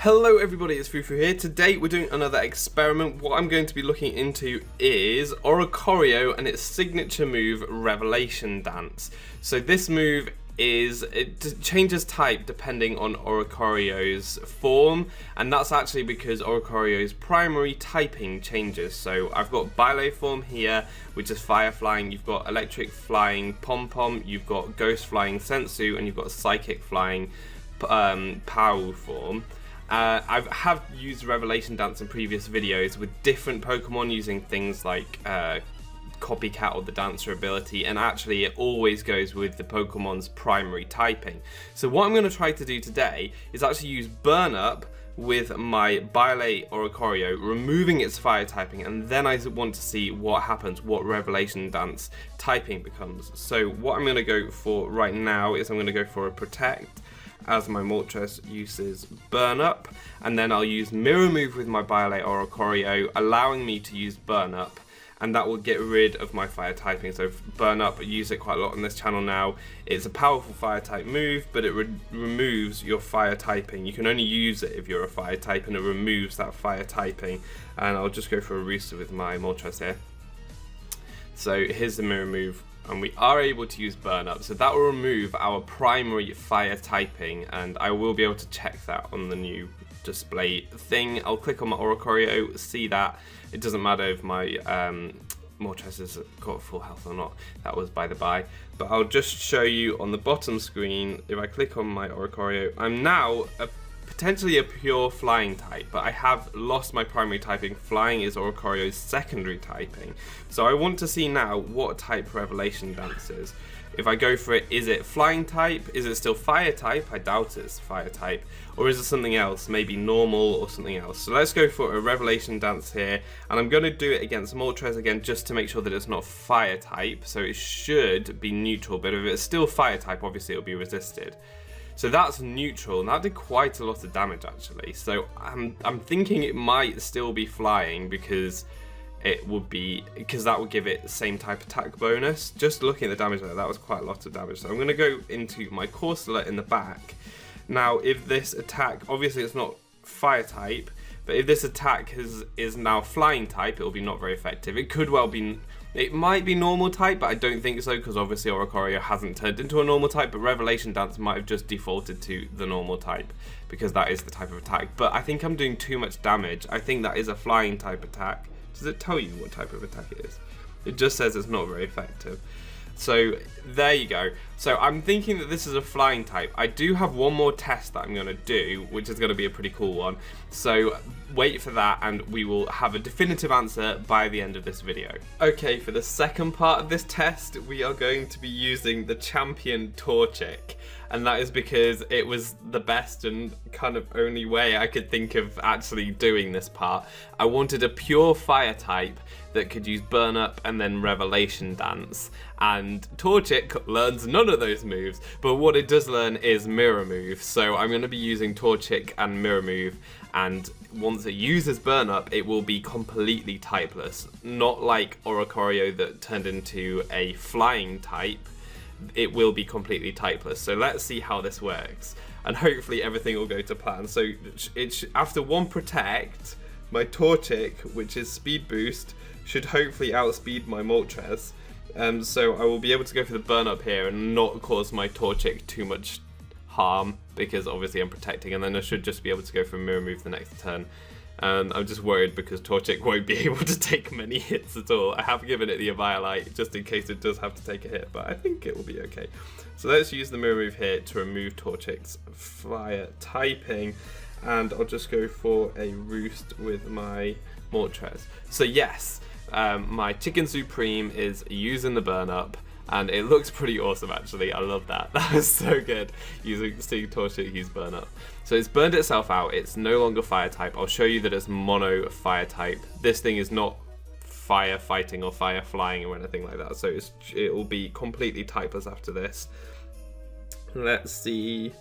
Hello everybody, it's foofootoo here. Today we're doing another experiment. What I'm going to be looking into is Oricorio and its signature move, Revelation Dance. So this move it changes type depending on Oricorio's form, and that's actually because Oricorio's primary typing changes. So I've got Bile form here, which is fire flying, you've got electric flying Pom-Pom, you've got ghost flying Sensu, and you've got psychic flying Pow form. I have used Revelation Dance in previous videos with different Pokemon using things like Copycat or the Dancer ability, and actually it always goes with the Pokemon's primary typing. So what I'm going to try to do today is actually use Burn Up with my Bile Oricorio, removing its fire typing, and then I want to see what happens, what Revelation Dance typing becomes. So what I'm going to go for right now is I'm going to go for a Protect, as my Moltres uses Burn Up, and then I'll use Mirror Move with my Bile Oricorio, allowing me to use Burn Up, and that will get rid of my fire typing. So Burn Up, I use it quite a lot on this channel now. It's a powerful fire type move, but it removes your fire typing. You can only use it if you're a fire type, and it removes that fire typing. And I'll just go for a Rooster with my Moltres here. So here's the Mirror Move, and we are able to use Burn Up, so that will remove our primary fire typing, and I will be able to check that on the new display thing. I'll click on my Oricorio, see that. It doesn't matter if my Moltres has got full health or not, that was by the by, but I'll just show you on the bottom screen. If I click on my Oricorio, I'm now potentially a pure flying type, but I have lost my primary typing. Flying is Oricorio's secondary typing. So I want to see now what type Revelation Dance is. If I go for it, is it flying type? Is it still fire type? I doubt it's fire type. Or is it something else, maybe normal or something else? So let's go for a Revelation Dance here, and I'm going to do it against Moltres again just to make sure that it's not fire type. So it should be neutral, but if it's still fire type, obviously it'll be resisted. So that's neutral, and that did quite a lot of damage actually. So I'm thinking it might still be flying because that would give it the same type attack bonus. Just looking at the damage there, that was quite a lot of damage. So I'm going to go into my Corsola in the back. Now if this attack, obviously it's not fire type, but if this attack is now flying type, it will be not very effective. It could well be. It might be normal type, but I don't think so, because obviously Oricorio hasn't turned into a normal type, but Revelation Dance might have just defaulted to the normal type, because that is the type of attack. But I think I'm doing too much damage. I think that is a flying type attack. Does it tell you what type of attack it is? It just says it's not very effective. So there you go. So I'm thinking that this is a flying type. I do have one more test that I'm going to do, which is going to be a pretty cool one. So wait for that, and we will have a definitive answer by the end of this video. Okay, for the second part of this test, we are going to be using the champion Torchic. And that is because it was the best and kind of only way I could think of actually doing this part. I wanted a pure fire type that could use Burn Up and then Revelation Dance. And Torchic learns none of those moves, but what it does learn is Mirror Move. So I'm going to be using Torchic and Mirror Move, and once it uses Burn Up, it will be completely typeless. Not like Oricorio that turned into a flying type. It will be completely typeless. So let's see how this works, and hopefully everything will go to plan. So after one Protect, my Torchic, which is speed boost, should hopefully outspeed my Moltres. So I will be able to go for the Burn Up here and not cause my Torchic too much harm, because obviously I'm protecting, and then I should just be able to go for Mirror Move the next turn. And I'm just worried because Torchic won't be able to take many hits at all. I have given it the Eviolite just in case it does have to take a hit, but I think it will be okay. So let's use the Mirror Move here to remove Torchic's fire typing, and I'll just go for a Roost with my Moltres. So yes, my Chicken Supreme is using the Burn Up, and it looks pretty awesome actually. I love that. That was so good, seeing Torchic use Burn Up. So it's burned itself out, it's no longer fire type. I'll show you that it's mono fire type. This thing is not fire fighting or fire flying or anything like that, so it will be completely typeless after this. Let's see.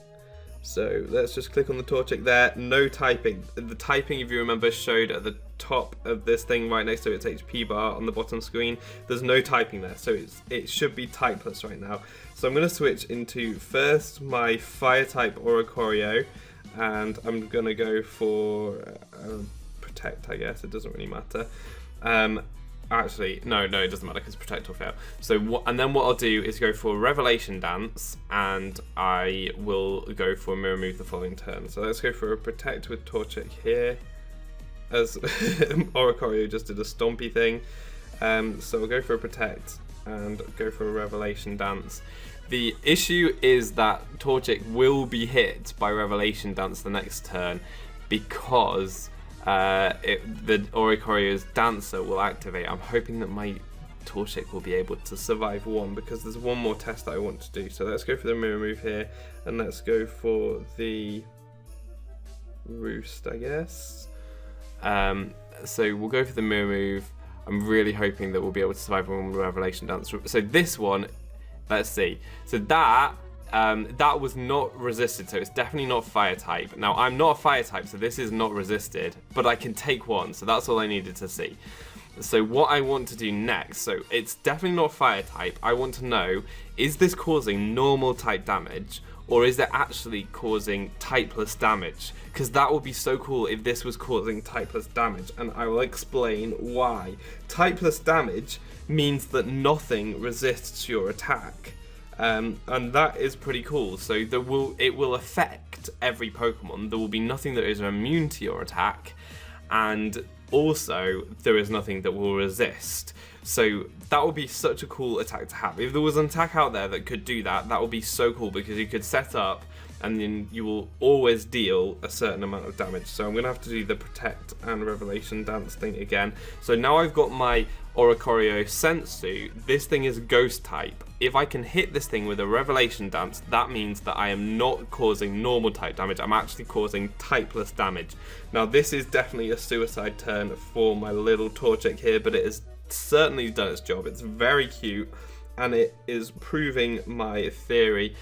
So let's just click on the Torchic there. No typing. The typing, if you remember, showed at the top of this thing right next to its HP bar on the bottom screen. There's no typing there, so it should be typeless right now. So I'm going to switch into first my fire type Oricorio, and I'm gonna go for protect, I guess. It doesn't really matter. Actually, no, it doesn't matter because protect or fail. So and then what I'll do is go for Revelation Dance, and I will go for Mirror Move the following turn. So let's go for a protect with Torchic here, as Oricorio just did a stompy thing. So we'll go for a protect and go for a Revelation Dance. The issue is that Torchic will be hit by Revelation Dance the next turn because the Oricorio's Dancer will activate. I'm hoping that my Torchic will be able to survive one, because there's one more test that I want to do. So let's go for the Mirror Move here, and let's go for the Roost, I guess. So we'll go for the Mirror Move. I'm really hoping that we'll be able to survive one with Revelation Dance. So this one, let's see. So that was not resisted, so it's definitely not fire type. Now, I'm not a fire type, so this is not resisted, but I can take one, so that's all I needed to see. So what I want to do next, so it's definitely not fire type. I want to know, is this causing normal type damage, or is it actually causing typeless damage? Because that would be so cool if this was causing typeless damage, and I will explain why. Typeless damage means that nothing resists your attack. And that is pretty cool. So it will affect every Pokemon. There will be nothing that is immune to your attack, and also there is nothing that will resist. So that would be such a cool attack to have. If there was an attack out there that could do that, that would be so cool, because you could set up and then you will always deal a certain amount of damage. So I'm going to have to do the Protect and Revelation Dance thing again. So now I've got my Oricorio Sensu. This thing is Ghost type. If I can hit this thing with a Revelation Dance, that means that I am not causing normal type damage. I'm actually causing typeless damage. Now this is definitely a suicide turn for my little Torchic here, but it has certainly done its job. It's very cute, and it is proving my theory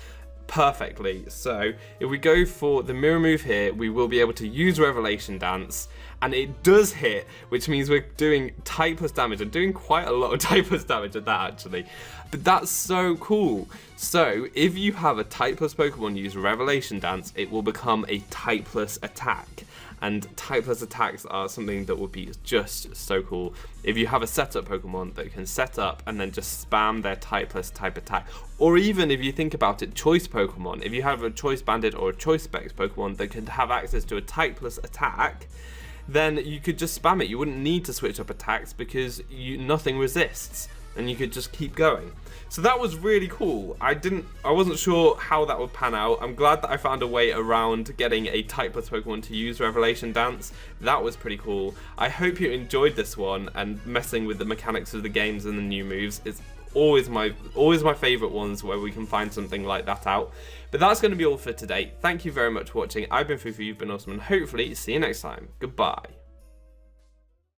perfectly. So if we go for the Mirror Move here, we will be able to use Revelation Dance, and it does hit, which means we're doing typeless damage. I'm doing quite a lot of typeless damage at that, actually, but that's so cool. So if you have a typeless Pokemon use Revelation Dance, it will become a typeless attack, and typeless attacks are something that would be just so cool. If you have a setup Pokemon that can set up and then just spam their typeless type attack, or even if you think about it, choice Pokemon, if you have a choice bandit or a choice specs Pokemon that can have access to a typeless attack, then you could just spam it. You wouldn't need to switch up attacks because nothing resists, and you could just keep going. So that was really cool. I wasn't sure how that would pan out. I'm glad that I found a way around getting a typeless Pokemon to use Revelation Dance. That was pretty cool. I hope you enjoyed this one, and messing with the mechanics of the games and the new moves is always my favorite ones where we can find something like that out. But that's going to be all for today. Thank you very much for watching. I've been foofootoo, you've been awesome, and hopefully see you next time. Goodbye.